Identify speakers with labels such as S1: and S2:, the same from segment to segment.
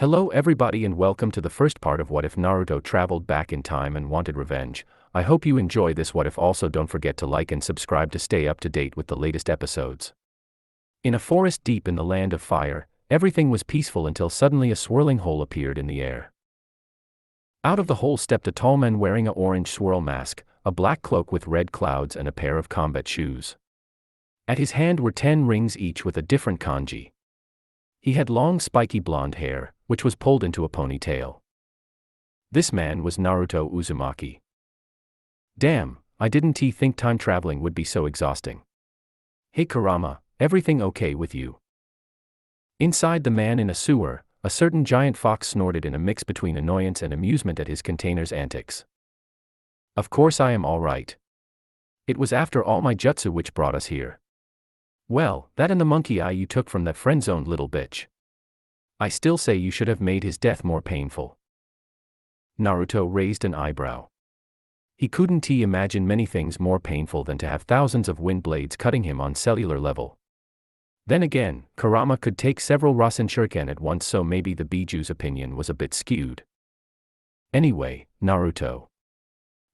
S1: Hello everybody and welcome to the first part of What If Naruto traveled back in time and wanted revenge. I hope you enjoy this What If. Also don't forget to like and subscribe to stay up to date with the latest episodes. In a forest deep in the land of fire, everything was peaceful until suddenly a swirling hole appeared in the air. Out of the hole stepped a tall man wearing an orange swirl mask, a black cloak with red clouds and a pair of combat shoes. At his hand were 10 rings each with a different kanji. He had long spiky blonde hair, which was pulled into a ponytail. This man was Naruto Uzumaki. Damn, I didn't think time traveling would be so exhausting. Hey Kurama, everything okay with you? Inside the man in a sewer, a certain giant fox snorted in a mix between annoyance and amusement at his container's antics. Of course I am alright. It was after all my jutsu which brought us here. Well, that and the monkey eye you took from that friend-zoned little bitch. I still say you should have made his death more painful. Naruto raised an eyebrow. He couldn't imagine many things more painful than to have thousands of wind blades cutting him on cellular level. Then again, Kurama could take several Rasen Shuriken at once, so maybe the Biju's opinion was a bit skewed. Anyway, Naruto.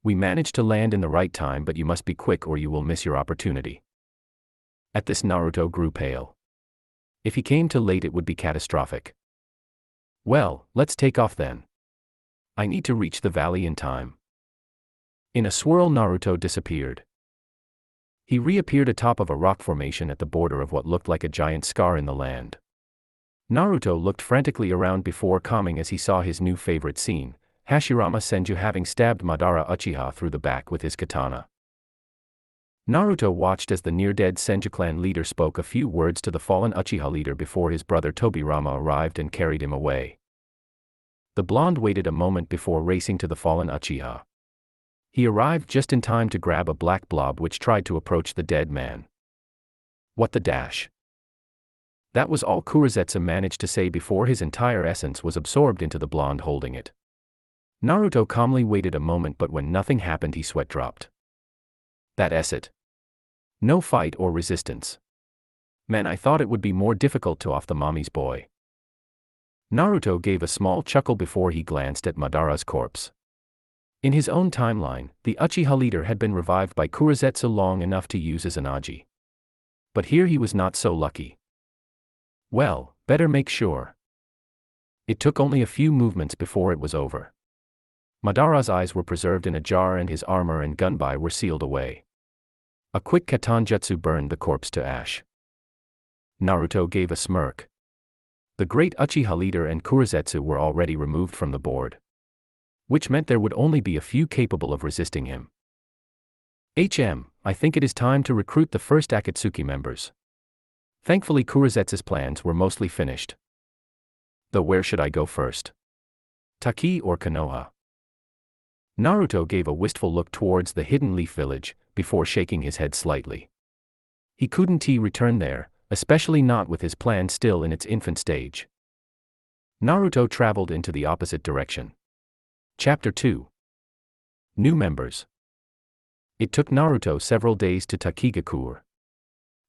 S1: We managed to land in the right time, but you must be quick or you will miss your opportunity. At this, Naruto grew pale. If he came too late it would be catastrophic. Well, let's take off then. I need to reach the valley in time. In a swirl, Naruto disappeared. He reappeared atop of a rock formation at the border of what looked like a giant scar in the land. Naruto looked frantically around before calming as he saw his new favorite scene, Hashirama Senju having stabbed Madara Uchiha through the back with his katana. Naruto watched as the near-dead Senju clan leader spoke a few words to the fallen Uchiha leader before his brother Tobirama arrived and carried him away. The blonde waited a moment before racing to the fallen Uchiha. He arrived just in time to grab a black blob which tried to approach the dead man. What the dash? That was all Kurizetsu managed to say before his entire essence was absorbed into the blonde holding it. Naruto calmly waited a moment, but when nothing happened he sweat dropped. That's it. No fight or resistance. Man, I thought it would be more difficult to off the mommy's boy. Naruto gave a small chuckle before he glanced at Madara's corpse. In his own timeline, the Uchiha leader had been revived by Kurizetsu long enough to use as an Aji. But here he was not so lucky. Well, better make sure. It took only a few movements before it was over. Madara's eyes were preserved in a jar and his armor and gunbai were sealed away. A quick katanjutsu burned the corpse to ash. Naruto gave a smirk. The great Uchiha leader and Kurizetsu were already removed from the board, which meant there would only be a few capable of resisting him. I think it is time to recruit the first Akatsuki members. Thankfully Kurizetsu's plans were mostly finished. Though where should I go first? Taki or Konoha? Naruto gave a wistful look towards the Hidden Leaf village, before shaking his head slightly. He couldn't return there, especially not with his plan still in its infant stage. Naruto traveled into the opposite direction. Chapter 2. New members. It took Naruto several days to Takigakur.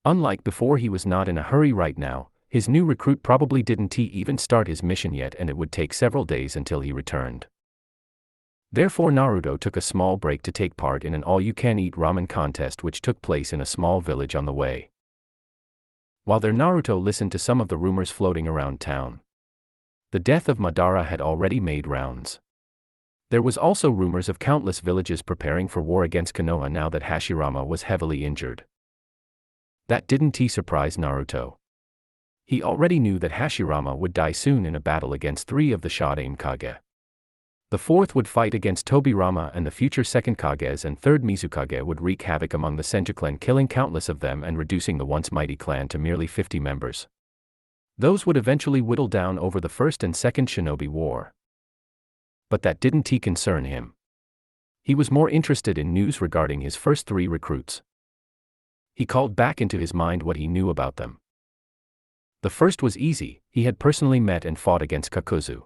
S1: Unlike before, he was not in a hurry right now. His new recruit probably didn't even start his mission yet and it would take several days until he returned. Therefore Naruto took a small break to take part in an all-you-can-eat ramen contest which took place in a small village on the way. While there, Naruto listened to some of the rumors floating around town. The death of Madara had already made rounds. There was also rumors of countless villages preparing for war against Konoha now that Hashirama was heavily injured. That didn't surprise Naruto. He already knew that Hashirama would die soon in a battle against 3 of the Shodaime Kage. The 4th would fight against Tobirama and the future 2nd Kages, and 3rd Mizukage would wreak havoc among the Senju clan, killing countless of them and reducing the once mighty clan to merely 50 members. Those would eventually whittle down over the 1st and 2nd Shinobi War. But that didn't concern him. He was more interested in news regarding his first 3 recruits. He called back into his mind what he knew about them. The first was easy. He had personally met and fought against Kakuzu.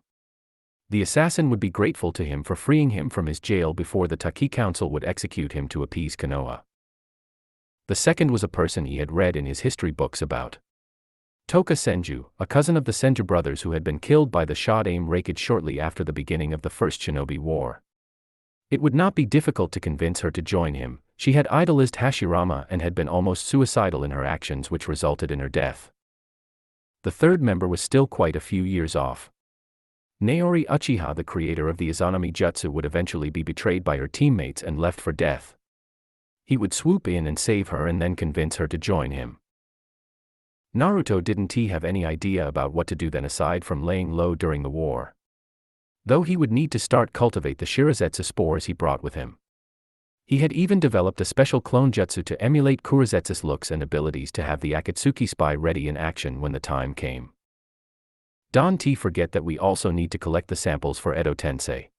S1: The assassin would be grateful to him for freeing him from his jail before the Taki Council would execute him to appease Konoha. The second was a person he had read in his history books about. Toka Senju, a cousin of the Senju brothers who had been killed by the Shodaime Raikage shortly after the beginning of the First Shinobi War. It would not be difficult to convince her to join him. She had idolized Hashirama and had been almost suicidal in her actions, which resulted in her death. The third member was still quite a few years off. Naori Uchiha, the creator of the Izanami Jutsu, would eventually be betrayed by her teammates and left for death. He would swoop in and save her and then convince her to join him. Naruto didn't have any idea about what to do then aside from laying low during the war. Though he would need to start cultivate the Shirazetsu spores he brought with him. He had even developed a special clone jutsu to emulate Kurizetsu's looks and abilities to have the Akatsuki spy ready in action when the time came. Don't forget that we also need to collect the samples for Edo Tensei.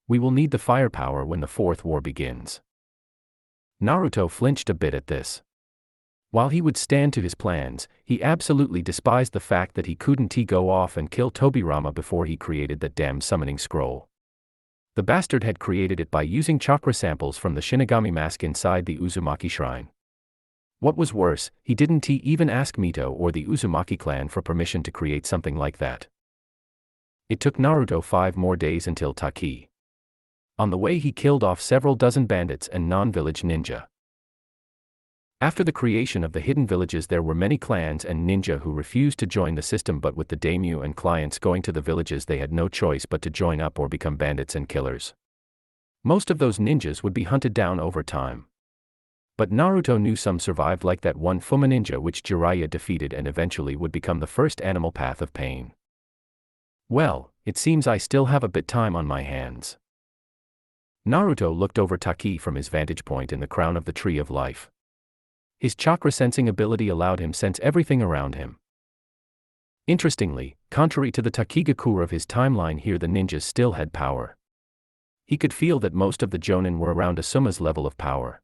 S1: We will need the firepower when the fourth war begins. Naruto flinched a bit at this. While he would stand to his plans, he absolutely despised the fact that he couldn't go off and kill Tobirama before he created that damned summoning scroll. The bastard had created it by using chakra samples from the Shinigami mask inside the Uzumaki shrine. What was worse, he didn't even ask Mito or the Uzumaki clan for permission to create something like that. It took Naruto 5 more days until Taki. On the way he killed off several dozen bandits and non-village ninja. After the creation of the hidden villages, there were many clans and ninja who refused to join the system, but with the daimyo and clients going to the villages, they had no choice but to join up or become bandits and killers. Most of those ninjas would be hunted down over time. But Naruto knew some survived, like that one Fuma ninja which Jiraiya defeated and eventually would become the first animal path of pain. Well, it seems I still have a bit time on my hands. Naruto looked over Taki from his vantage point in the crown of the Tree of Life. His chakra sensing ability allowed him sense everything around him. Interestingly, contrary to the Takigakure of his timeline, here the ninjas still had power. He could feel that most of the Jonin were around Asuma's level of power.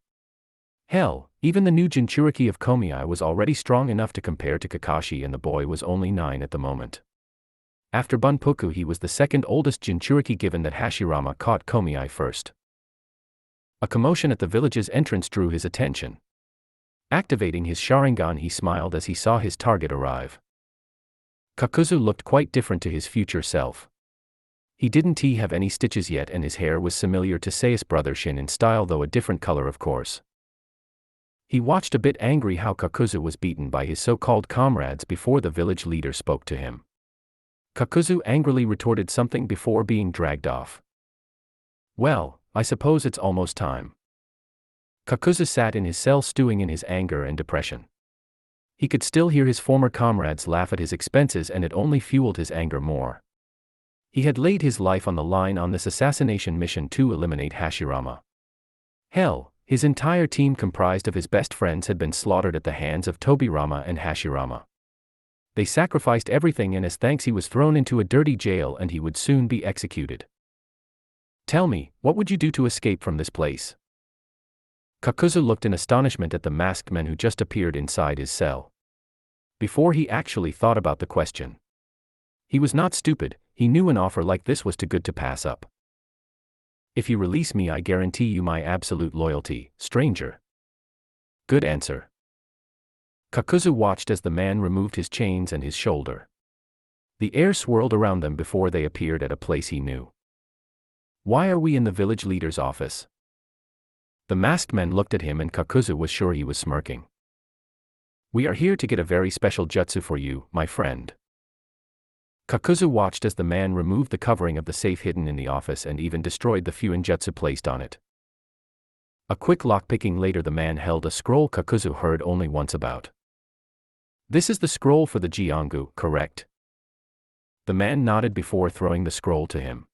S1: Hell, even the new Jinchuriki of Komiai was already strong enough to compare to Kakashi, and the boy was only 9 at the moment. After Bunpuku, he was the second oldest Jinchuriki, given that Hashirama caught Komiai first. A commotion at the village's entrance drew his attention. Activating his Sharingan, he smiled as he saw his target arrive. Kakuzu looked quite different to his future self. He didn't have any stitches yet, and his hair was similar to Sei's brother Shin in style, though a different color, of course. He watched a bit angry how Kakuzu was beaten by his so-called comrades before the village leader spoke to him. Kakuzu angrily retorted something before being dragged off. Well, I suppose it's almost time. Kakuzu sat in his cell stewing in his anger and depression. He could still hear his former comrades laugh at his expenses, and it only fueled his anger more. He had laid his life on the line on this assassination mission to eliminate Hashirama. Hell, his entire team comprised of his best friends had been slaughtered at the hands of Tobirama and Hashirama. They sacrificed everything, and as thanks he was thrown into a dirty jail and he would soon be executed. Tell me, what would you do to escape from this place? Kakuzu looked in astonishment at the masked man who just appeared inside his cell. Before he actually thought about the question. He was not stupid, he knew an offer like this was too good to pass up. If you release me, I guarantee you my absolute loyalty, stranger. Good answer. Kakuzu watched as the man removed his chains and his shoulder. The air swirled around them before they appeared at a place he knew. Why are we in the village leader's office? The masked man looked at him, and Kakuzu was sure he was smirking. We are here to get a very special jutsu for you, my friend. Kakuzu watched as the man removed the covering of the safe hidden in the office and even destroyed the fuinjutsu placed on it. A quick lockpicking later, the man held a scroll Kakuzu heard only once about. This is the scroll for the Jiangu, correct? The man nodded before throwing the scroll to him.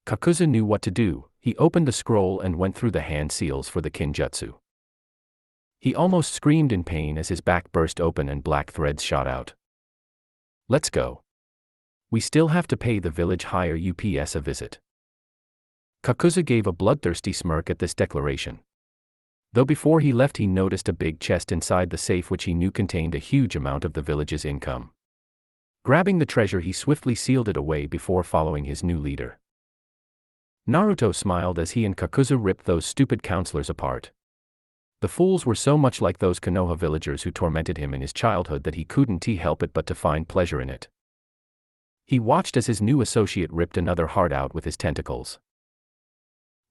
S1: Kakuzu knew what to do. He opened the scroll and went through the hand seals for the kinjutsu. He almost screamed in pain as his back burst open and black threads shot out. Let's go. We still have to pay the village higher UPS a visit. Kakuzu gave a bloodthirsty smirk at this declaration. Though before he left he noticed a big chest inside the safe which he knew contained a huge amount of the village's income. Grabbing the treasure, he swiftly sealed it away before following his new leader. Naruto smiled as he and Kakuzu ripped those stupid counselors apart. The fools were so much like those Konoha villagers who tormented him in his childhood that he couldn't help it but to find pleasure in it. He watched as his new associate ripped another heart out with his tentacles.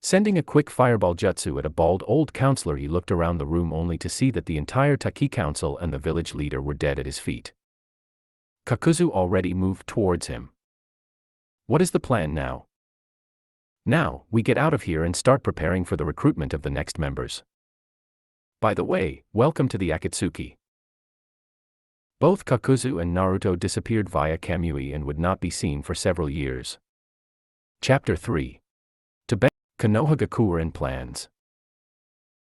S1: Sending a quick fireball jutsu at a bald old counselor, he looked around the room only to see that the entire Taki council and the village leader were dead at his feet. Kakuzu already moved towards him. What is the plan now? Now, we get out of here and start preparing for the recruitment of the next members. By the way, welcome to the Akatsuki. Both Kakuzu and Naruto disappeared via Kamui and would not be seen for several years. Chapter 3. Konoha Gakuren plans.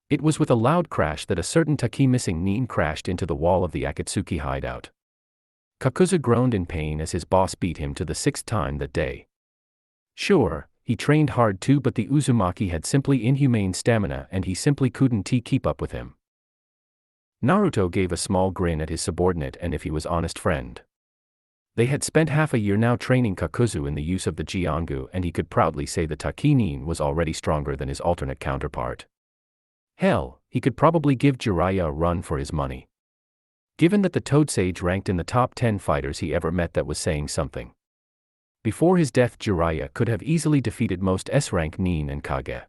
S1: It was with a loud crash that a certain Taki missing nin crashed into the wall of the Akatsuki hideout. Kakuzu groaned in pain as his boss beat him to the 6th time that day. Sure, he trained hard too, but the Uzumaki had simply inhumane stamina and he simply couldn't keep up with him. Naruto gave a small grin at his subordinate and if he was honest friend. They had spent half a year now training Kakuzu in the use of the Jiangu and he could proudly say the Taki nin was already stronger than his alternate counterpart. Hell, he could probably give Jiraiya a run for his money. Given that the Toad Sage ranked in the top 10 fighters he ever met, that was saying something. Before his death, Jiraiya could have easily defeated most S-rank nin and Kage.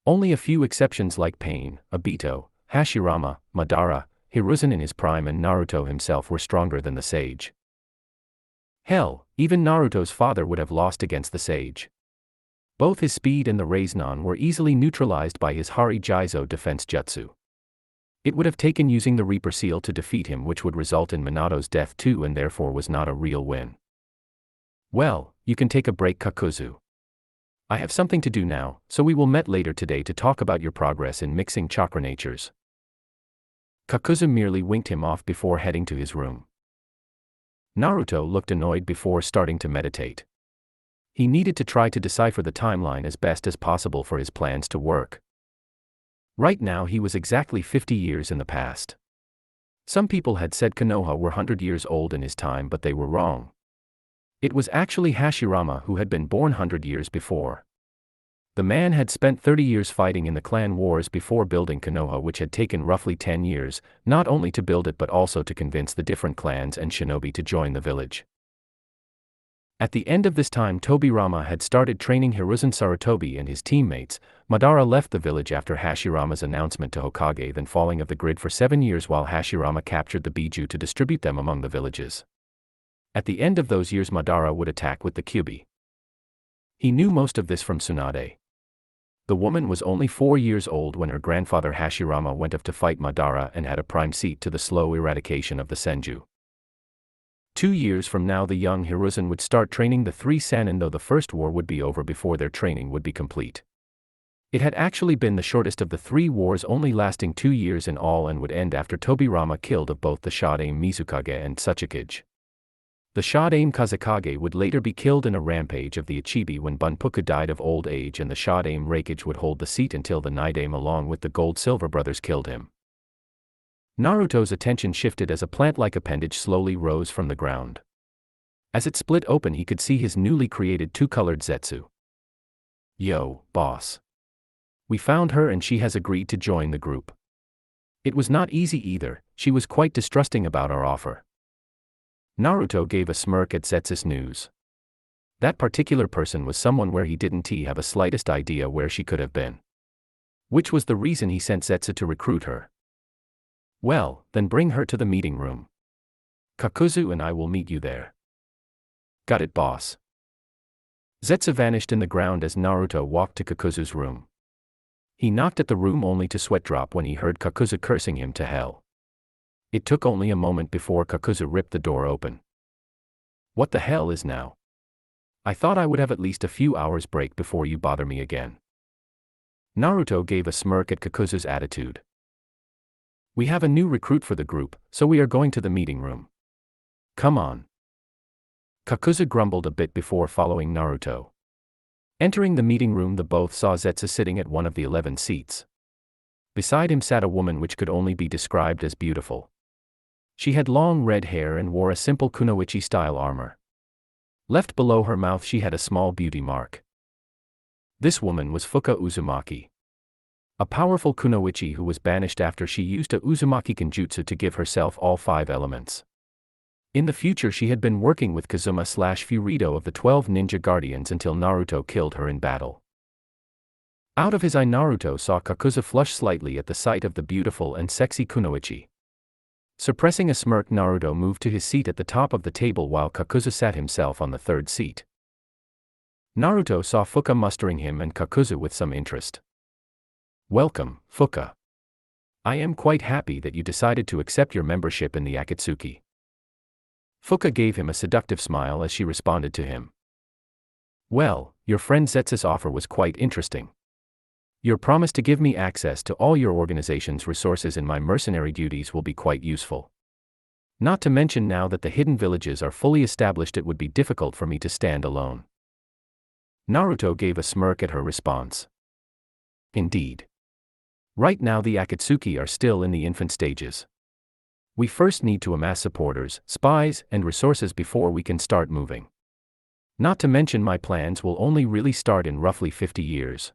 S1: Only a few exceptions like Pain, Obito, Hashirama, Madara, Hiruzen in his prime and Naruto himself were stronger than the Sage. Hell, even Naruto's father would have lost against the Sage. Both his speed and the Rasengan were easily neutralized by his Hari Jizo defense jutsu. It would have taken using the Reaper Seal to defeat him, which would result in Minato's death too and therefore was not a real win. Well, you can take a break, Kakuzu. I have something to do now, so we will meet later today to talk about your progress in mixing chakra natures. Kakuzu merely winked him off before heading to his room. Naruto looked annoyed before starting to meditate. He needed to try to decipher the timeline as best as possible for his plans to work. Right now he was exactly 50 years in the past. Some people had said Konoha were 100 years old in his time, but they were wrong. It was actually Hashirama who had been born 100 years before. The man had spent 30 years fighting in the clan wars before building Konoha, which had taken roughly 10 years, not only to build it but also to convince the different clans and shinobi to join the village. At the end of this time, Tobirama had started training Hiruzen Sarutobi and his teammates. Madara left the village after Hashirama's announcement to Hokage, then falling off the grid for 7 years while Hashirama captured the Biju to distribute them among the villages. At the end of those years, Madara would attack with the Kyubi. He knew most of this from Tsunade. The woman was only 4 years old when her grandfather Hashirama went off to fight Madara and had a prime seat to the slow eradication of the Senju. 2 years from now the young Hiruzen would start training the 3 Sannin, though the first war would be over before their training would be complete. It had actually been the shortest of the 3 wars, only lasting 2 years in all, and would end after Tobirama killed of both the Shodaime Mizukage and Tsuchikage. The Shodaime Kazekage would later be killed in a rampage of the Ichibi when Bunpuku died of old age, and the Shodaime Reikage would hold the seat until the Nidaime along with the Gold-Silver brothers killed him. Naruto's attention shifted as a plant-like appendage slowly rose from the ground. As it split open he could see his newly created 2-colored Zetsu. Yo, boss. We found her and she has agreed to join the group. It was not easy either, she was quite distrusting about our offer. Naruto gave a smirk at Zetsu's news. That particular person was someone where he didn't have a slightest idea where she could have been. Which was the reason he sent Zetsu to recruit her. Well, then bring her to the meeting room. Kakuzu and I will meet you there. Got it, boss. Zetsu vanished in the ground as Naruto walked to Kakuzu's room. He knocked at the room only to sweat drop when he heard Kakuzu cursing him to hell. It took only a moment before Kakuzu ripped the door open. What the hell is now? I thought I would have at least a few hours break before you bother me again. Naruto gave a smirk at Kakuzu's attitude. We have a new recruit for the group, so we are going to the meeting room. Come on. Kakuzu grumbled a bit before following Naruto. Entering the meeting room, the both saw Zetsu sitting at one of the 11 seats. Beside him sat a woman which could only be described as beautiful. She had long red hair and wore a simple kunoichi-style armor. Left below her mouth she had a small beauty mark. This woman was Fuka Uzumaki. A powerful kunoichi who was banished after she used a Uzumaki Kenjutsu to give herself all 5 elements. In the future she had been working with Kazuma/Furito of the 12 Ninja Guardians until Naruto killed her in battle. Out of his eye Naruto saw Kakuzu flush slightly at the sight of the beautiful and sexy kunoichi. Suppressing a smirk, Naruto moved to his seat at the top of the table while Kakuzu sat himself on the 3rd seat. Naruto saw Fuka mustering him and Kakuzu with some interest. "Welcome, Fuka. I am quite happy that you decided to accept your membership in the Akatsuki." Fuka gave him a seductive smile as she responded to him. "Well, your friend Zetsu's offer was quite interesting. Your promise to give me access to all your organization's resources in my mercenary duties will be quite useful. Not to mention now that the hidden villages are fully established, it would be difficult for me to stand alone." Naruto gave a smirk at her response. "Indeed. Right now the Akatsuki are still in the infant stages. We first need to amass supporters, spies, and resources before we can start moving. Not to mention my plans will only really start in roughly 50 years.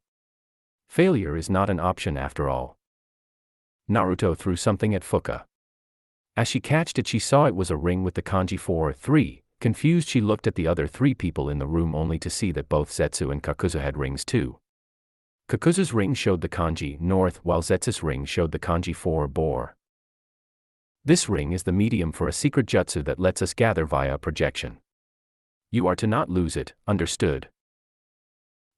S1: Failure is not an option after all." Naruto threw something at Fuka. As she catched it, she saw it was a ring with the kanji 4-3. Confused, she looked at the other 3 people in the room only to see that both Zetsu and Kakuzu had rings too. Kakuzu's ring showed the kanji north while Zetsu's ring showed the kanji 4-bore. "This ring is the medium for a secret jutsu that lets us gather via projection. You are to not lose it, understood?"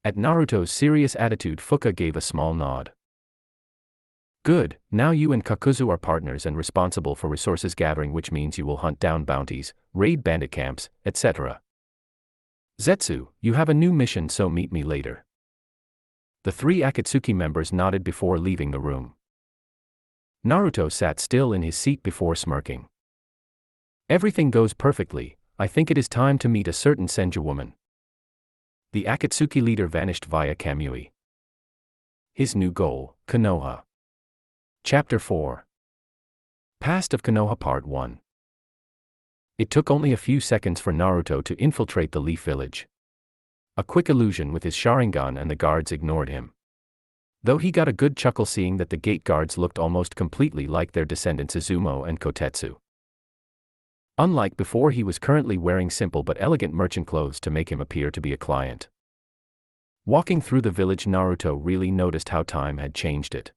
S1: At Naruto's serious attitude, Fuka gave a small nod. "Good, now you and Kakuzu are partners and responsible for resources gathering, which means you will hunt down bounties, raid bandit camps, etc. Zetsu, you have a new mission, so meet me later." The 3 Akatsuki members nodded before leaving the room. Naruto sat still in his seat before smirking. "Everything goes perfectly. I think it is time to meet a certain Senju woman." The Akatsuki leader vanished via Kamui. His new goal, Konoha. Chapter 4. Past of Konoha Part 1. It took only a few seconds for Naruto to infiltrate the Leaf Village. A quick illusion with his Sharingan and the guards ignored him. Though he got a good chuckle seeing that the gate guards looked almost completely like their descendants Izumo and Kotetsu. Unlike before, he was currently wearing simple but elegant merchant clothes to make him appear to be a client. Walking through the village, Naruto really noticed how time had changed it.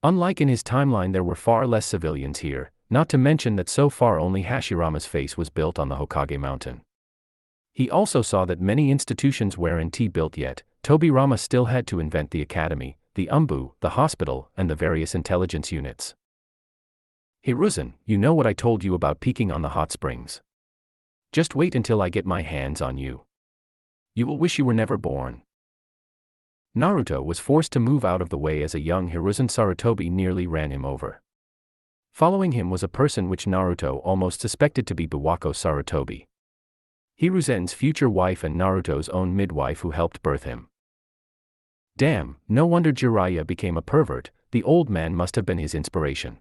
S1: Unlike in his timeline, there were far less civilians here, not to mention that so far only Hashirama's face was built on the Hokage mountain. He also saw that many institutions weren't built yet. Tobirama still had to invent the academy, the umbu, the hospital, and the various intelligence units. "Hiruzen, you know what I told you about peeking on the hot springs. Just wait until I get my hands on you. You will wish you were never born." Naruto was forced to move out of the way as a young Hiruzen Sarutobi nearly ran him over. Following him was a person which Naruto almost suspected to be Biwako Sarutobi, Hiruzen's future wife and Naruto's own midwife who helped birth him. Damn, no wonder Jiraiya became a pervert. The old man must have been his inspiration.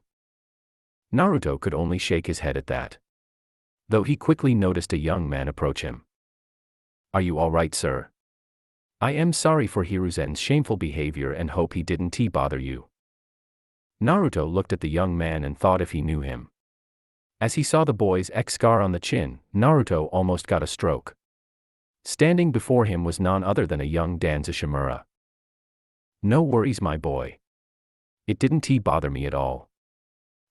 S1: Naruto could only shake his head at that. Though he quickly noticed a young man approach him. "Are you all right, sir? I am sorry for Hiruzen's shameful behavior and hope he didn't bother you." Naruto looked at the young man and thought if he knew him. As he saw the boy's X scar on the chin, Naruto almost got a stroke. Standing before him was none other than a young Danzo Shimura. "No worries, my boy. It didn't bother me at all.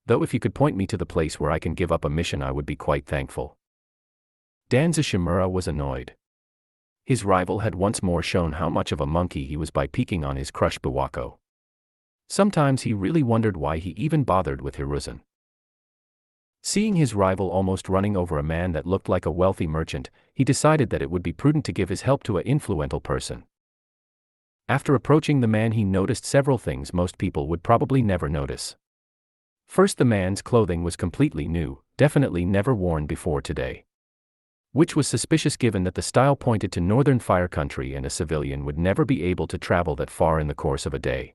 S1: Though if you could point me to the place where I can give up a mission, I would be quite thankful." Danzo Shimura was annoyed. His rival had once more shown how much of a monkey he was by peeking on his crush Biwako. Sometimes he really wondered why he even bothered with Hiruzen. Seeing his rival almost running over a man that looked like a wealthy merchant, he decided that it would be prudent to give his help to an influential person. After approaching the man, he noticed several things most people would probably never notice. First, the man's clothing was completely new, definitely never worn before today. Which was suspicious given that the style pointed to Northern Fire Country and a civilian would never be able to travel that far in the course of a day.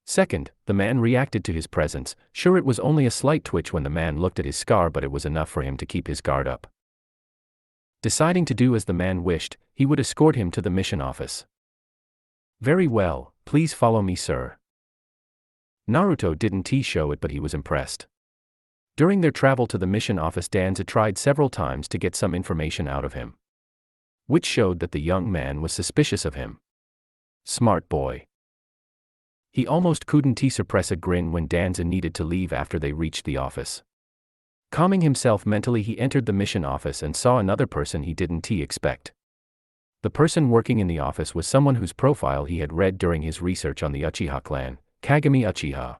S1: Second, the man reacted to his presence. Sure, it was only a slight twitch when the man looked at his scar, but it was enough for him to keep his guard up. Deciding to do as the man wished, he would escort him to the mission office. "Very well, please follow me, sir," Naruto didn't show it, but he was impressed. During their travel to the mission office, Danza tried several times to get some information out of him, which showed that the young man was suspicious of him. Smart boy. He almost couldn't suppress a grin when Danza needed to leave after they reached the office. Calming himself mentally, he entered the mission office and saw another person he didn't expect. The person working in the office was someone whose profile he had read during his research on the Uchiha clan, Kagami Uchiha,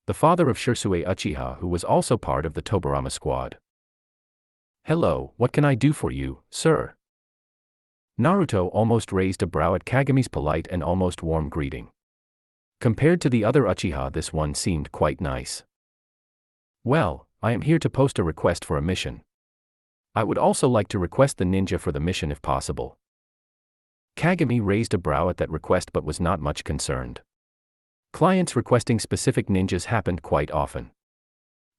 S1: the father of Shisui Uchiha, who was also part of the Tobirama squad. "Hello, what can I do for you, sir?" Naruto almost raised a brow at Kagami's polite and almost warm greeting. Compared to the other Uchiha, this one seemed quite nice. "Well, I am here to post a request for a mission. I would also like to request the ninja for the mission if possible." Kagami raised a brow at that request but was not much concerned. Clients requesting specific ninjas happened quite often.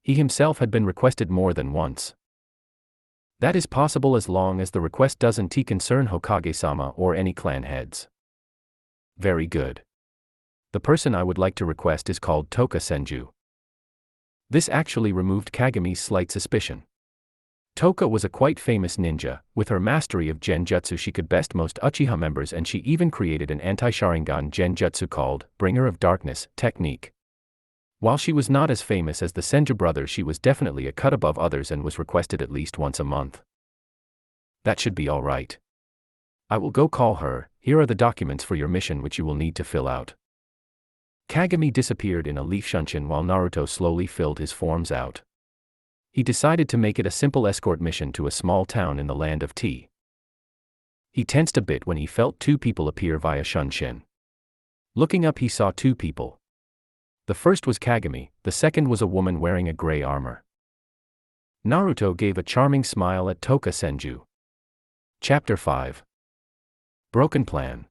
S1: He himself had been requested more than once. That is possible as long as the request doesn't concern Hokage-sama or any clan heads. Very good. The person I would like to request is called Toka Senju. This actually removed Kagami's slight suspicion. Toka was a quite famous ninja. With her mastery of genjutsu, she could best most Uchiha members, and she even created an anti-Sharingan genjutsu called Bringer of Darkness technique. While she was not as famous as the Senju brothers, she was definitely a cut above others and was requested at least once a month. That should be all right. I will go call her. Here are the documents for your mission which you will need to fill out. Kagami disappeared in a leaf shunshin while Naruto slowly filled his forms out. He decided to make it a simple escort mission to a small town in the land of tea. He tensed a bit when he felt two people appear via shunshin. Looking up, he saw two people. The first was Kagami, the second was a woman wearing a gray armor. Naruto gave a charming smile at Toka Senju. Chapter 5. Broken Plan.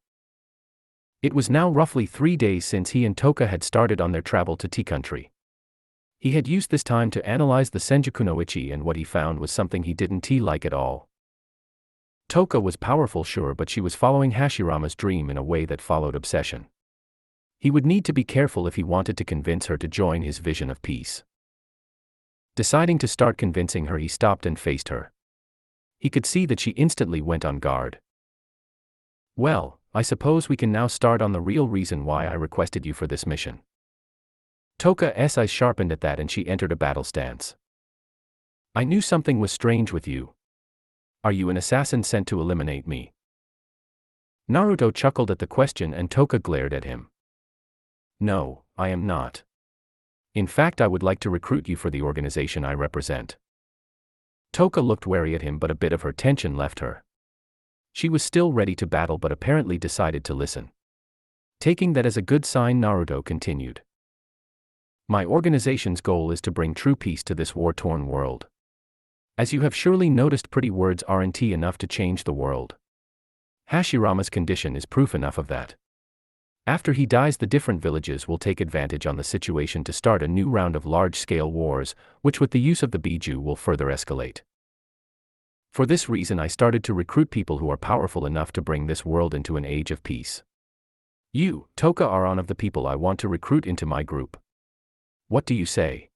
S1: It was now roughly 3 days since he and Toka had started on their travel to Tea Country. He had used this time to analyze the Senjuku no Ichi, and what he found was something he didn't like at all. Toka was powerful, sure, but she was following Hashirama's dream in a way that followed obsession. He would need to be careful if he wanted to convince her to join his vision of peace. Deciding to start convincing her, he stopped and faced her. He could see that she instantly went on guard. "Well, I suppose we can now start on the real reason why I requested you for this mission." Toka's eyes sharpened at that and she entered a battle stance. "I knew something was strange with you. Are you an assassin sent to eliminate me?" Naruto chuckled at the question and Toka glared at him. "No, I am not. In fact, I would like to recruit you for the organization I represent." Toka looked wary at him, but a bit of her tension left her. She was still ready to battle but apparently decided to listen. Taking that as a good sign, Naruto continued. "My organization's goal is to bring true peace to this war-torn world. As you have surely noticed, pretty words aren't enough to change the world. Hashirama's condition is proof enough of that. After he dies, the different villages will take advantage on the situation to start a new round of large-scale wars, which with the use of the Biju will further escalate. For this reason I started to recruit people who are powerful enough to bring this world into an age of peace. You, Toka, are one of the people I want to recruit into my group. What do you say?"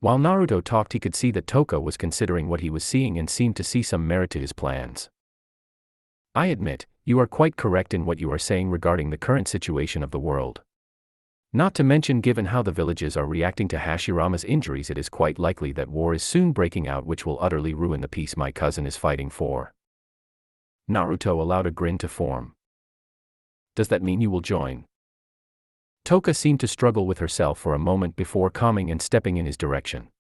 S1: While Naruto talked, he could see that Toka was considering what he was seeing and seemed to see some merit to his plans. "I admit, you are quite correct in what you are saying regarding the current situation of the world. Not to mention, given how the villages are reacting to Hashirama's injuries, it is quite likely that war is soon breaking out, which will utterly ruin the peace my cousin is fighting for." Naruto allowed a grin to form. "Does that mean you will join?" Toka seemed to struggle with herself for a moment before calming and stepping in his direction.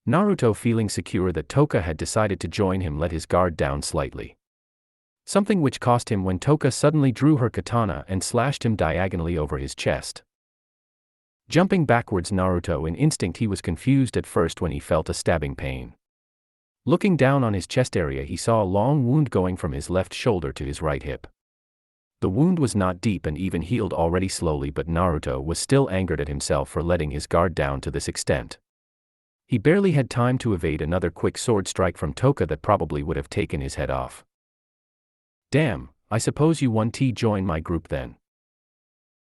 S1: Naruto, feeling secure that Toka had decided to join him, let his guard down slightly. Something which cost him when Toka suddenly drew her katana and slashed him diagonally over his chest. Jumping backwards, Naruto, in instinct, he was confused at first when he felt a stabbing pain. Looking down on his chest area, he saw a long wound going from his left shoulder to his right hip. The wound was not deep and even healed already slowly, but Naruto was still angered at himself for letting his guard down to this extent. He barely had time to evade another quick sword strike from Toka that probably would have taken his head off. "Damn, I suppose you want to join my group then?"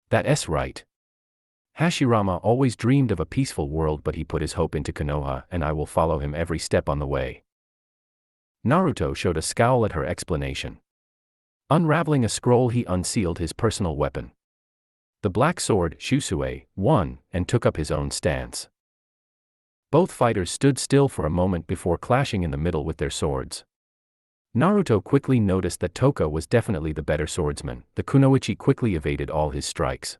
S1: "That's right. Hashirama always dreamed of a peaceful world, but he put his hope into Konoha, and I will follow him every step on the way. Naruto showed a scowl at her explanation. Unraveling a scroll, he unsealed his personal weapon. The black sword, Shusue, won, and took up his own stance. Both fighters stood still for a moment before clashing in the middle with their swords. Naruto quickly noticed that Toka was definitely the better swordsman. The kunoichi quickly evaded all his strikes.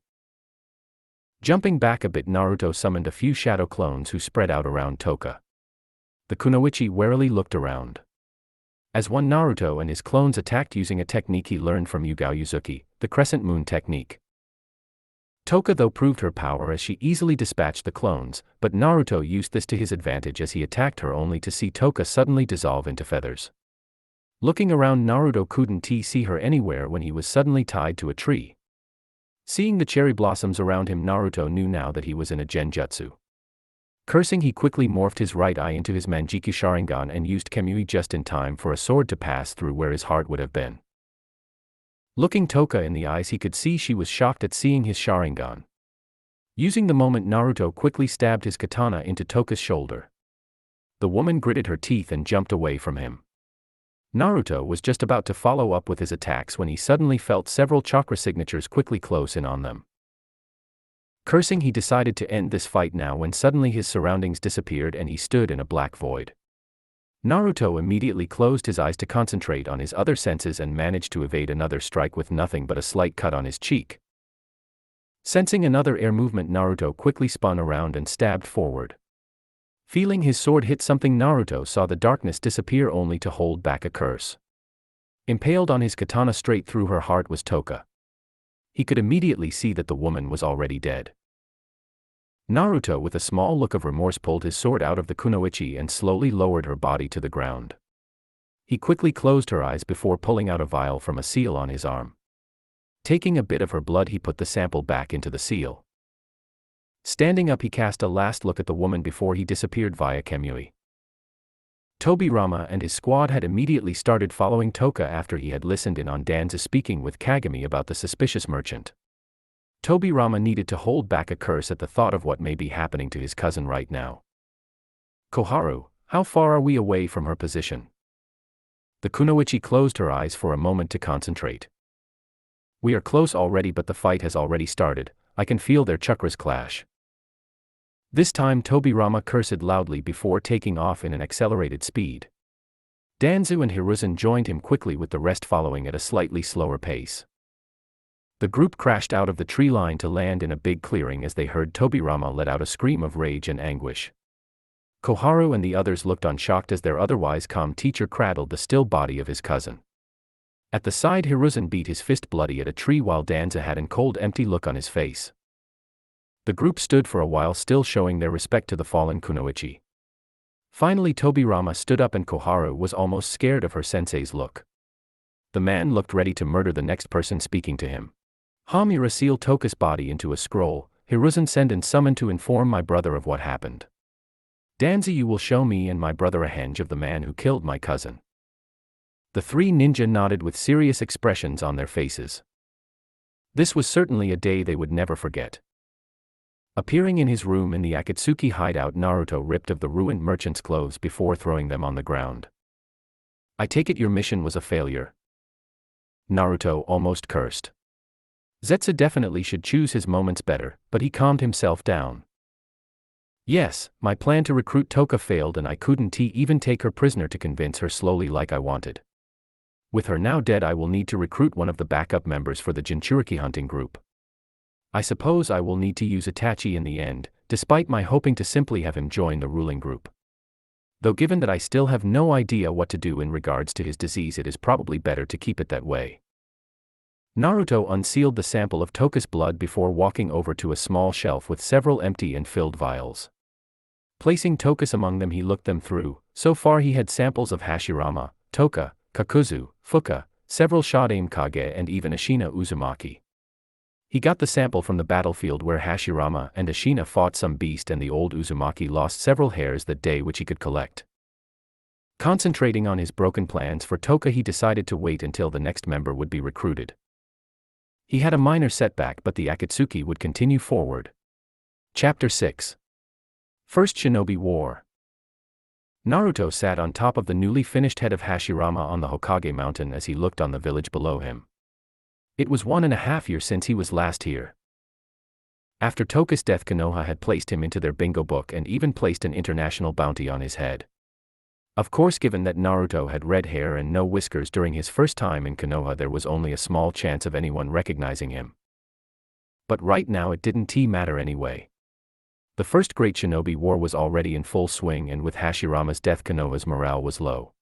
S1: Jumping back a bit, Naruto summoned a few shadow clones who spread out around Toka. The kunoichi warily looked around. As one, Naruto and his clones attacked using a technique he learned from Uchiha, the crescent moon technique. Toka though proved her power as she easily dispatched the clones, but Naruto used this to his advantage as he attacked her only to see Toka suddenly dissolve into feathers. Looking around, Naruto couldn't see her anywhere when he was suddenly tied to a tree. Seeing the cherry blossoms around him, Naruto knew now that he was in a genjutsu. Cursing, he quickly morphed his right eye into his Manjiku Sharingan and used Kamui just in time for a sword to pass through where his heart would have been. Looking Toka in the eyes, he could see she was shocked at seeing his Sharingan. Using the moment, Naruto quickly stabbed his katana into Toka's shoulder. The woman gritted her teeth and jumped away from him. Naruto was just about to follow up with his attacks when he suddenly felt several chakra signatures quickly close in on them. Cursing, he decided to end this fight now when suddenly his surroundings disappeared and he stood in a black void. Naruto immediately closed his eyes to concentrate on his other senses and managed to evade another strike with nothing but a slight cut on his cheek. Sensing another air movement, Naruto quickly spun around and stabbed forward. Feeling his sword hit something, Naruto saw the darkness disappear only to hold back a curse. Impaled on his katana straight through her heart was Toka. He could immediately see that the woman was already dead. Naruto, with a small look of remorse, pulled his sword out of the kunoichi and slowly lowered her body to the ground. He quickly closed her eyes before pulling out a vial from a seal on his arm. Taking a bit of her blood, he put the sample back into the seal. Standing up, he cast a last look at the woman before he disappeared via Kamui. Tobirama and his squad had immediately started following Toka after he had listened in on Danza speaking with Kagami about the suspicious merchant. Tobirama needed to hold back a curse at the thought of what may be happening to his cousin right now. Koharu, how far are we away from her position? The kunoichi closed her eyes for a moment to concentrate. We are close already, but the fight has already started. I can feel their chakras clash. This time Tobirama cursed loudly before taking off in an accelerated speed. Danzu and Hiruzen joined him quickly, with the rest following at a slightly slower pace. The group crashed out of the tree line to land in a big clearing as they heard Tobirama let out a scream of rage and anguish. Koharu and the others looked on, shocked as their otherwise calm teacher cradled the still body of his cousin. At the side, Hiruzen beat his fist bloody at a tree while Danza had a cold, empty look on his face. The group stood for a while, still showing their respect to the fallen kunoichi. Finally Tobirama stood up and Koharu was almost scared of her sensei's look. The man looked ready to murder the next person speaking to him. Hamura, seal Toka's body into a scroll. Hiruzen, send and summon to inform my brother of what happened. Danza, you will show me and my brother a henge of the man who killed my cousin. The three ninja nodded with serious expressions on their faces. This was certainly a day they would never forget. Appearing in his room in the Akatsuki hideout, Naruto ripped of the ruined merchant's clothes before throwing them on the ground. I take it your mission was a failure? Naruto almost cursed. Zetsu definitely should choose his moments better, but he calmed himself down. Yes, my plan to recruit Toka failed and I couldn't even take her prisoner to convince her slowly like I wanted. With her now dead, I will need to recruit one of the backup members for the Jinchuriki hunting group. I suppose I will need to use Itachi in the end, despite my hoping to simply have him join the ruling group. Though given that I still have no idea what to do in regards to his disease, it is probably better to keep it that way. Naruto unsealed the sample of Toka's blood before walking over to a small shelf with several empty and filled vials. Placing Toka's among them, he looked them through. So far he had samples of Hashirama, Toka, Kakuzu, Fuka, several Shadame Kage and even Ashina Uzumaki. He got the sample from the battlefield where Hashirama and Ashina fought some beast and the old Uzumaki lost several hairs that day which he could collect. Concentrating on his broken plans for Toka, he decided to wait until the next member would be recruited. He had a minor setback, but the Akatsuki would continue forward. Chapter 6. First Shinobi War. Naruto sat on top of the newly finished head of Hashirama on the Hokage mountain as he looked on the village below him. It was 1.5 years since he was last here. After Toku's death, Konoha had placed him into their bingo book and even placed an international bounty on his head. Of course, given that Naruto had red hair and no whiskers during his first time in Konoha, there was only a small chance of anyone recognizing him. But right now it didn't matter anyway. The first Great Shinobi War was already in full swing, and with Hashirama's death, Konoha's morale was low.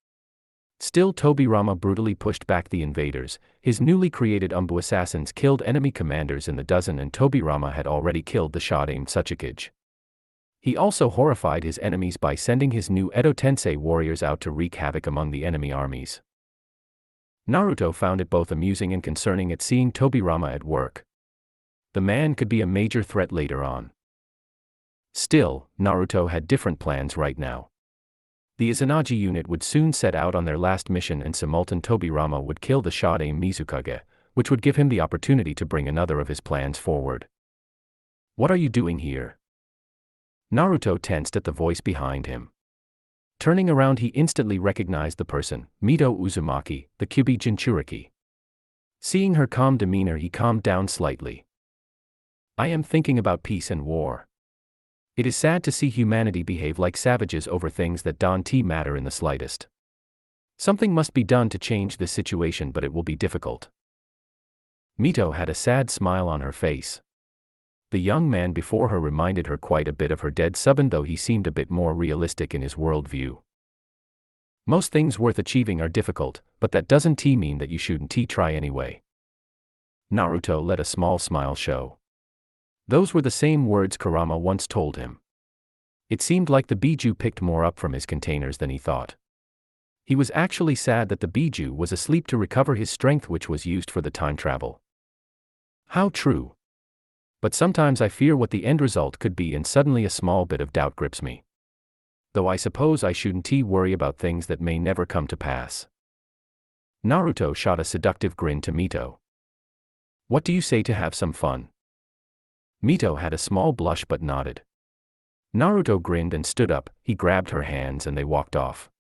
S1: Still, Tobirama brutally pushed back the invaders. His newly created Umbu assassins killed enemy commanders in the dozen, and Tobirama had already killed the shot-aimed Tsuchikage. He also horrified his enemies by sending his new Edo Tensei warriors out to wreak havoc among the enemy armies. Naruto found it both amusing and concerning at seeing Tobirama at work. The man could be a major threat later on. Still, Naruto had different plans right now. The Izanagi unit would soon set out on their last mission, and Simultan Tobirama would kill the shot-aim Mizukage, which would give him the opportunity to bring another of his plans forward. "What are you doing here?" Naruto tensed at the voice behind him. Turning around, he instantly recognized the person, Mito Uzumaki, the Kyubi Jinchuriki. Seeing her calm demeanor, he calmed down slightly. "I am thinking about peace and war. It is sad to see humanity behave like savages over things that don't matter in the slightest. Something must be done to change this situation, but it will be difficult." Mito had a sad smile on her face. The young man before her reminded her quite a bit of her dead Suban, though he seemed a bit more realistic in his worldview. "Most things worth achieving are difficult, but that doesn't mean that you shouldn't try anyway." Naruto let a small smile show. Those were the same words Kurama once told him. It seemed like the Biju picked more up from his containers than he thought. He was actually sad that the Biju was asleep to recover his strength, which was used for the time travel. How true. But sometimes I fear what the end result could be, and suddenly a small bit of doubt grips me. Though I suppose I shouldn't worry about things that may never come to pass. Naruto shot a seductive grin to Mito. "What do you say to have some fun?" Mito had a small blush but nodded. Naruto grinned and stood up. He grabbed her hands and they walked off.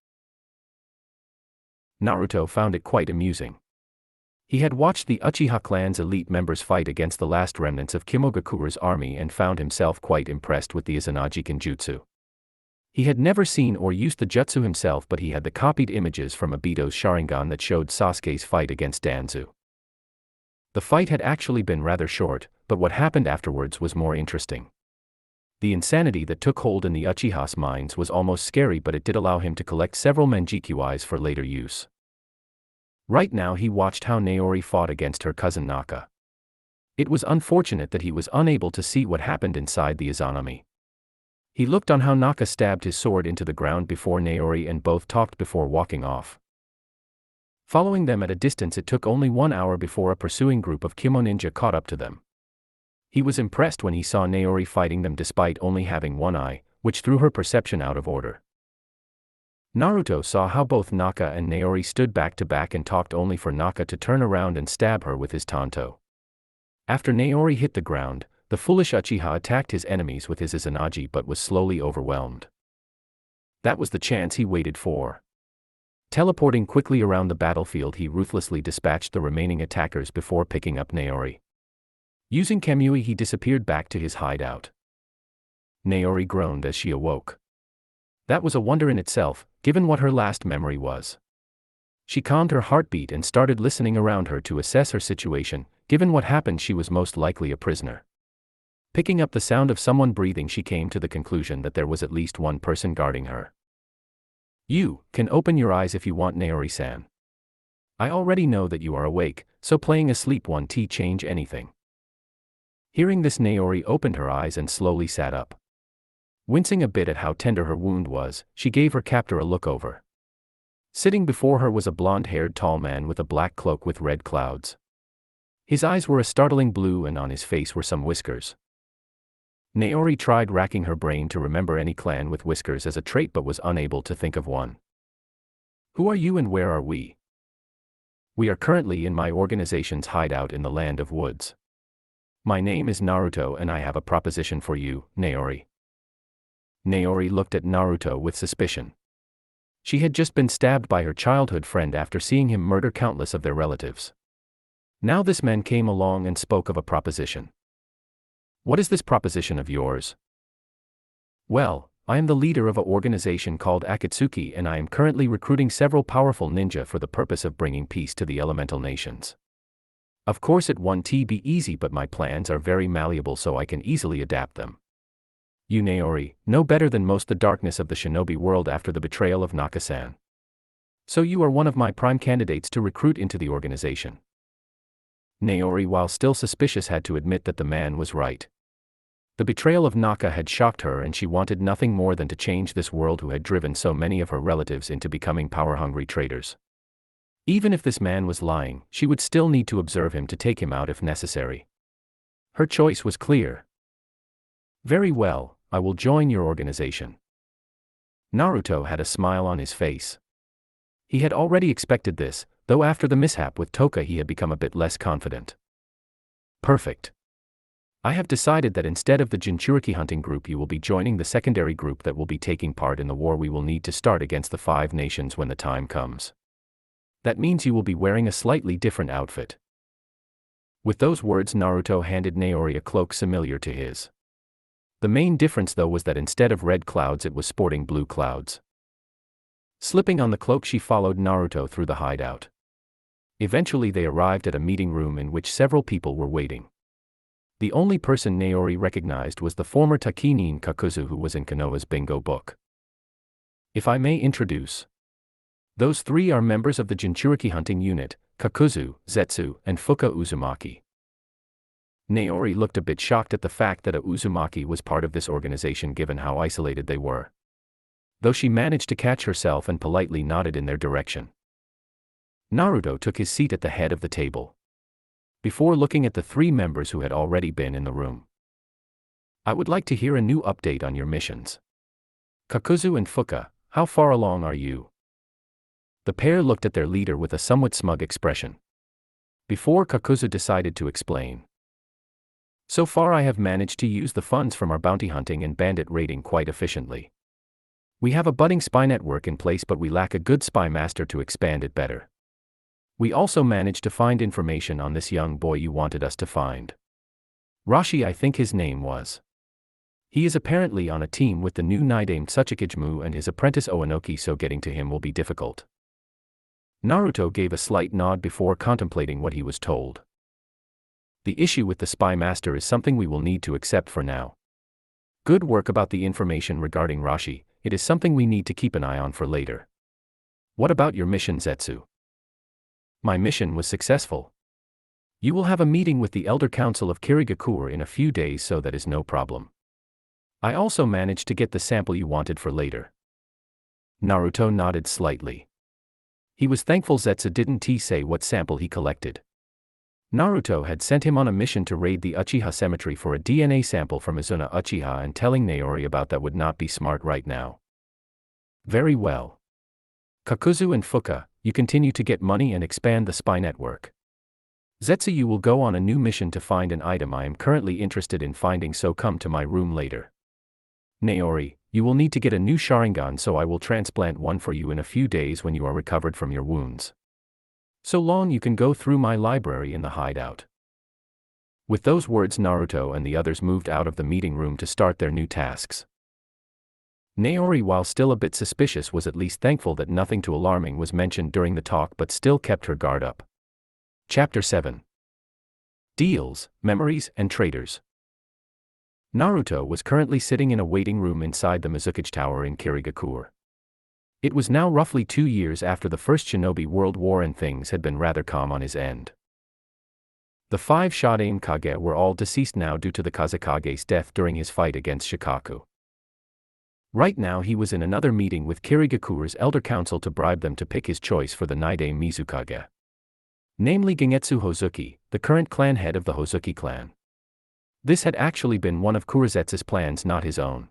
S1: Naruto found it quite amusing. He had watched the Uchiha clan's elite members fight against the last remnants of Kimogakura's army and found himself quite impressed with the Izanagi Kenjutsu. He had never seen or used the jutsu himself, but he had the copied images from Obito's Sharingan that showed Sasuke's fight against Danzu. The fight had actually been rather short, but what happened afterwards was more interesting. The insanity that took hold in the Uchiha's minds was almost scary, but it did allow him to collect several Menjikyuis for later use. Right now he watched how Naori fought against her cousin Naka. It was unfortunate that he was unable to see what happened inside the Izanami. He looked on how Naka stabbed his sword into the ground before Naori, and both talked before walking off. Following them at a distance, it took only 1 hour before a pursuing group of Kimo ninja caught up to them. He was impressed when he saw Naori fighting them despite only having one eye, which threw her perception out of order. Naruto saw how both Naka and Naori stood back to back and talked, only for Naka to turn around and stab her with his tanto. After Naori hit the ground, the foolish Uchiha attacked his enemies with his Izanagi but was slowly overwhelmed. That was the chance he waited for. Teleporting quickly around the battlefield, he ruthlessly dispatched the remaining attackers before picking up Naori. Using Kamui, he disappeared back to his hideout. Naori groaned as she awoke. That was a wonder in itself, given what her last memory was. She calmed her heartbeat and started listening around her to assess her situation. Given what happened, she was most likely a prisoner. Picking up the sound of someone breathing, she came to the conclusion that there was at least one person guarding her. "You can open your eyes if you want, Naori-san. I already know that you are awake, so playing asleep won't change anything." Hearing this, Naori opened her eyes and slowly sat up. Wincing a bit at how tender her wound was, she gave her captor a look over. Sitting before her was a blonde-haired tall man with a black cloak with red clouds. His eyes were a startling blue and on his face were some whiskers. Naori tried racking her brain to remember any clan with whiskers as a trait but was unable to think of one. "Who are you and where are we?" "We are currently in my organization's hideout in the Land of Woods." My name is Naruto and I have a proposition for you, Naori. Naori looked at Naruto with suspicion. She had just been stabbed by her childhood friend after seeing him murder countless of their relatives. Now this man came along and spoke of a proposition. What is this proposition of yours? Well, I am the leader of an organization called Akatsuki and I am currently recruiting several powerful ninja for the purpose of bringing peace to the elemental nations. Of course it won't be easy, but my plans are very malleable so I can easily adapt them. You, Naori, know better than most the darkness of the shinobi world after the betrayal of Naka-san. So you are one of my prime candidates to recruit into the organization. Naori, while still suspicious, had to admit that the man was right. The betrayal of Naka had shocked her and she wanted nothing more than to change this world who had driven so many of her relatives into becoming power-hungry traitors. Even if this man was lying, she would still need to observe him to take him out if necessary. Her choice was clear. Very well, I will join your organization. Naruto had a smile on his face. He had already expected this, though after the mishap with Toka he had become a bit less confident. Perfect. I have decided that instead of the Jinchuriki hunting group you will be joining the secondary group that will be taking part in the war we will need to start against the 5 nations when the time comes. That means you will be wearing a slightly different outfit. With those words Naruto handed Naori a cloak similar to his. The main difference though was that instead of red clouds it was sporting blue clouds. Slipping on the cloak she followed Naruto through the hideout. Eventually they arrived at a meeting room in which several people were waiting. The only person Naori recognized was the former Takinin Kakuzu who was in Konoha's bingo book. If I may introduce. Those 3 are members of the Jinchuriki hunting unit, Kakuzu, Zetsu, and Fuka Uzumaki. Naori looked a bit shocked at the fact that Uzumaki was part of this organization given how isolated they were. Though she managed to catch herself and politely nodded in their direction. Naruto took his seat at the head of the table. Before looking at the 3 members who had already been in the room. I would like to hear a new update on your missions. Kakuzu and Fuka, how far along are you? The pair looked at their leader with a somewhat smug expression. Before Kakuzu decided to explain. So far I have managed to use the funds from our bounty hunting and bandit raiding quite efficiently. We have a budding spy network in place but we lack a good spy master to expand it better. We also managed to find information on this young boy you wanted us to find. Rashi, I think his name was. He is apparently on a team with the new Nidaime Tsuchikijmu and his apprentice Oanoki, so getting to him will be difficult. Naruto gave a slight nod before contemplating what he was told. The issue with the spy master is something we will need to accept for now. Good work about the information regarding Rashi, it is something we need to keep an eye on for later. What about your mission, Zetsu? My mission was successful. You will have a meeting with the Elder Council of Kirigakure in a few days, so that is no problem. I also managed to get the sample you wanted for later. Naruto nodded slightly. He was thankful Zetsu didn't say what sample he collected. Naruto had sent him on a mission to raid the Uchiha cemetery for a DNA sample from Izuna Uchiha, and telling Naori about that would not be smart right now. Very well. Kakuzu and Fuka, you continue to get money and expand the spy network. Zetsu, you will go on a new mission to find an item I am currently interested in finding, so come to my room later. Naori, you will need to get a new Sharingan, so I will transplant one for you in a few days when you are recovered from your wounds. So long you can go through my library in the hideout. With those words Naruto and the others moved out of the meeting room to start their new tasks. Naori, while still a bit suspicious, was at least thankful that nothing too alarming was mentioned during the talk, but still kept her guard up. Chapter 7. Deals, Memories, and Traders. Naruto was currently sitting in a waiting room inside the Mizukage Tower in Kirigakure. It was now roughly 2 years after the First Shinobi World War and things had been rather calm on his end. The 5 Shodaime Kage were all deceased now due to the Kazekage's death during his fight against Shikaku. Right now he was in another meeting with Kirigakure's Elder Council to bribe them to pick his choice for the Nidaime Mizukage. Namely Gengetsu Hozuki, the current clan head of the Hozuki clan. This had actually been one of Kurizetsu's plans, not his own.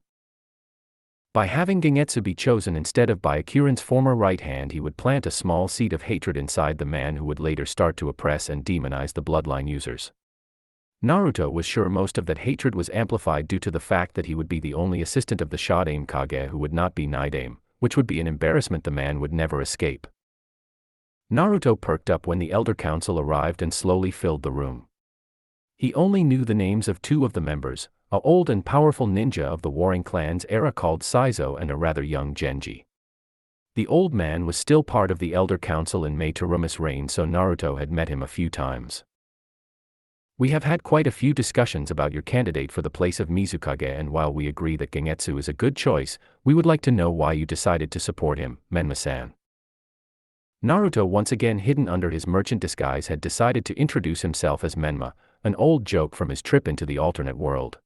S1: By having Gengetsu be chosen instead of Byakuren's former right hand, he would plant a small seed of hatred inside the man who would later start to oppress and demonize the bloodline users. Naruto was sure most of that hatred was amplified due to the fact that he would be the only assistant of the Shodaime Kage who would not be Nidaime, which would be an embarrassment the man would never escape. Naruto perked up when the Elder Council arrived and slowly filled the room. He only knew the names of two of the members, a old and powerful ninja of the warring clans era called Saizo and a rather young Genji. The old man was still part of the Elder Council in Mei Teruma's reign, so Naruto had met him a few times. "We have had quite a few discussions about your candidate for the place of Mizukage, and while we agree that Gengetsu is a good choice, we would like to know why you decided to support him, Menma-san." Naruto, once again hidden under his merchant disguise, had decided to introduce himself as Menma, an old joke from his trip into the alternate world.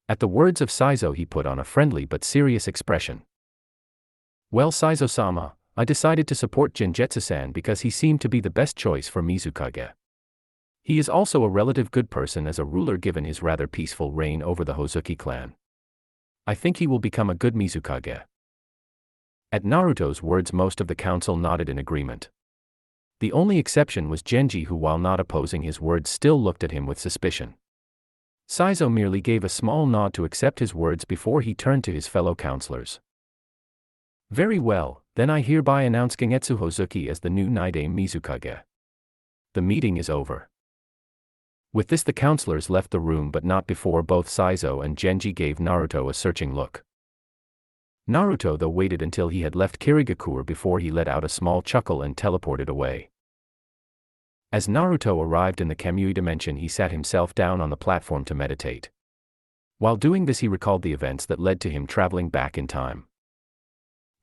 S1: At the words of Saizo, he put on a friendly but serious expression. "Well, Saizo-sama, I decided to support Gengetsu-san because he seemed to be the best choice for Mizukage. He is also a relative good person as a ruler given his rather peaceful reign over the Hozuki clan. I think he will become a good Mizukage." At Naruto's words, most of the council nodded in agreement. The only exception was Genji, who, while not opposing his words, still looked at him with suspicion. Saizo merely gave a small nod to accept his words before he turned to his fellow counselors. "Very well, then I hereby announce Gengetsu Hozuki as the new Nidaime Mizukage. The meeting is over." With this, the counselors left the room, but not before both Saizo and Genji gave Naruto a searching look. Naruto, though, waited until he had left Kirigakure before he let out a small chuckle and teleported away. As Naruto arrived in the Kamui dimension, he sat himself down on the platform to meditate. While doing this, he recalled the events that led to him traveling back in time.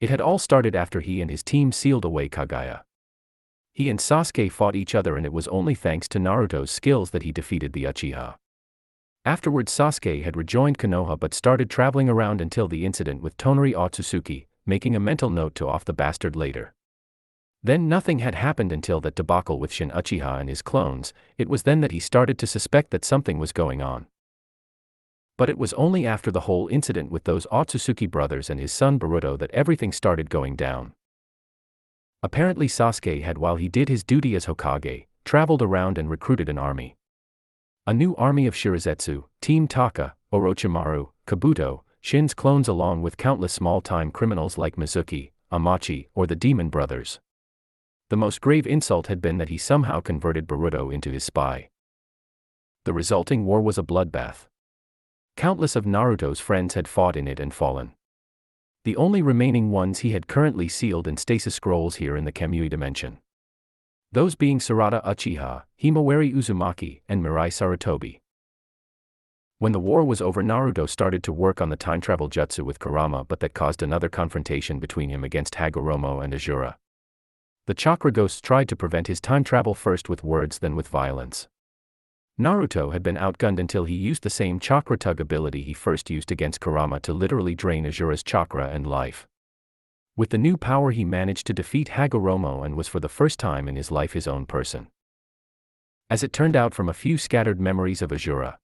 S1: It had all started after he and his team sealed away Kaguya. He and Sasuke fought each other, and it was only thanks to Naruto's skills that he defeated the Uchiha. Afterwards, Sasuke had rejoined Konoha but started traveling around until the incident with Tonari Otsutsuki, making a mental note to off the bastard later. Then nothing had happened until that debacle with Shin Uchiha and his clones. It was then that he started to suspect that something was going on. But it was only after the whole incident with those Otsutsuki brothers and his son Boruto that everything started going down. Apparently Sasuke had, while he did his duty as Hokage, traveled around and recruited an army. A new army of Shirazetsu, Team Taka, Orochimaru, Kabuto, Shin's clones, along with countless small-time criminals like Mizuki, Amachi, or the Demon Brothers. The most grave insult had been that he somehow converted Boruto into his spy. The resulting war was a bloodbath. Countless of Naruto's friends had fought in it and fallen. The only remaining ones he had currently sealed in stasis scrolls here in the Kamui dimension. Those being Sarada Uchiha, Himawari Uzumaki, and Mirai Sarutobi. When the war was over, Naruto started to work on the time travel jutsu with Kurama, but that caused another confrontation between him against Hagoromo and Azura. The chakra ghosts tried to prevent his time travel, first with words then with violence. Naruto had been outgunned until he used the same chakra tug ability he first used against Kurama to literally drain Azura's chakra and life. With the new power, he managed to defeat Hagoromo and was for the first time in his life his own person. As it turned out from a few scattered memories of Azura,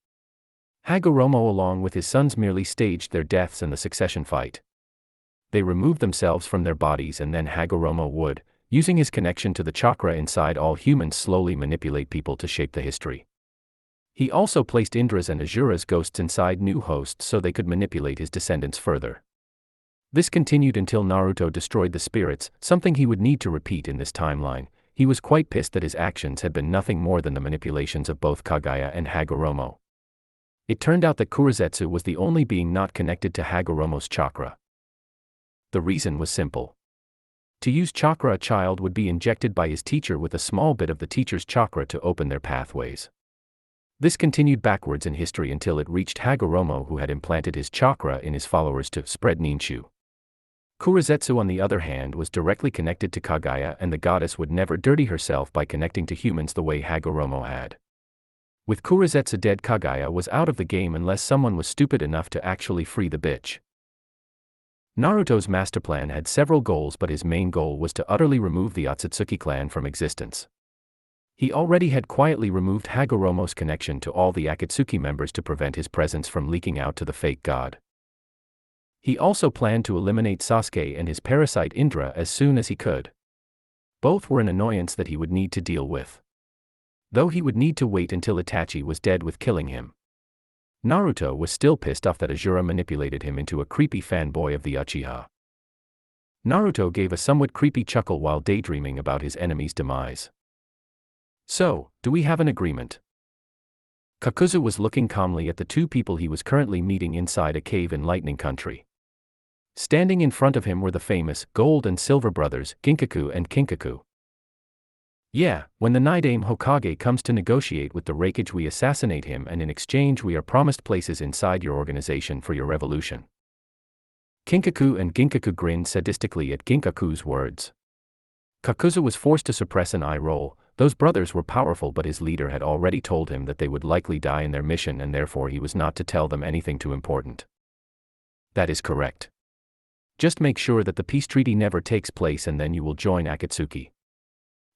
S1: Hagoromo along with his sons merely staged their deaths in the succession fight. They removed themselves from their bodies, and then Hagoromo would, using his connection to the chakra inside all humans, slowly manipulate people to shape the history. He also placed Indra's and Azura's ghosts inside new hosts so they could manipulate his descendants further. This continued until Naruto destroyed the spirits, something he would need to repeat in this timeline. He was quite pissed that his actions had been nothing more than the manipulations of both Kaguya and Hagoromo. It turned out that Kurizetsu was the only being not connected to Hagoromo's chakra. The reason was simple. To use chakra, a child would be injected by his teacher with a small bit of the teacher's chakra to open their pathways. This continued backwards in history until it reached Hagoromo, who had implanted his chakra in his followers to spread ninshu. Kurizetsu, on the other hand, was directly connected to Kaguya, and the goddess would never dirty herself by connecting to humans the way Hagoromo had. With Kurizetsu dead, Kaguya was out of the game unless someone was stupid enough to actually free the bitch. Naruto's master plan had several goals, but his main goal was to utterly remove the Otsutsuki clan from existence. He already had quietly removed Hagoromo's connection to all the Akatsuki members to prevent his presence from leaking out to the fake god. He also planned to eliminate Sasuke and his parasite Indra as soon as he could. Both were an annoyance that he would need to deal with. though he would need to wait until Itachi was dead with killing him. Naruto was still pissed off that Azura manipulated him into a creepy fanboy of the Uchiha. Naruto gave a somewhat creepy chuckle while daydreaming about his enemy's demise. So, do we have an agreement? Kakuzu was looking calmly at the two people he was currently meeting inside a cave in Lightning Country. Standing in front of him were the famous Gold and Silver brothers, Ginkaku and Kinkaku. Yeah, when the Nidaime Hokage comes to negotiate with the Raikage, we assassinate him, and in exchange we are promised places inside your organization for your revolution. Kinkaku and Ginkaku grinned sadistically at Ginkaku's words. Kakuzu was forced to suppress an eye roll. Those brothers were powerful, but his leader had already told him that they would likely die in their mission, and therefore he was not to tell them anything too important. That is correct. Just make sure that the peace treaty never takes place, and then you will join Akatsuki.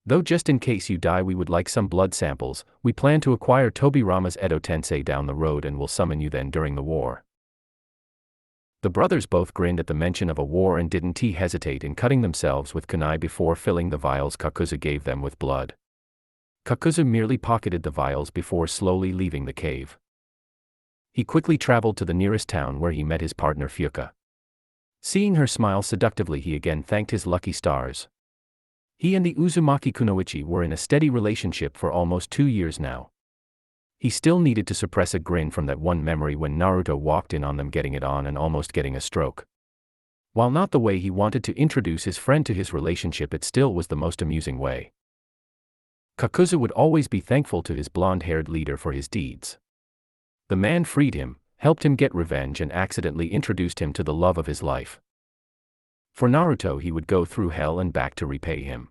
S1: Though just in case you die, we would like some blood samples. We plan to acquire Tobirama's Edo Tensei down the road and will summon you then during the war. The brothers both grinned at the mention of a war and didn't hesitate in cutting themselves with kunai before filling the vials Kakuzu gave them with blood. Kakuzu merely pocketed the vials before slowly leaving the cave. He quickly traveled to the nearest town where he met his partner Fuka. Seeing her smile seductively, he again thanked his lucky stars. He and the Uzumaki Kunoichi were in a steady relationship for almost 2 years now. He still needed to suppress a grin from that one memory when Naruto walked in on them getting it on and almost getting a stroke. While not the way he wanted to introduce his friend to his relationship, it still was the most amusing way. Kakuzu would always be thankful to his blonde-haired leader for his deeds. The man freed him, helped him get revenge, and accidentally introduced him to the love of his life. For Naruto, he would go through hell and back to repay him.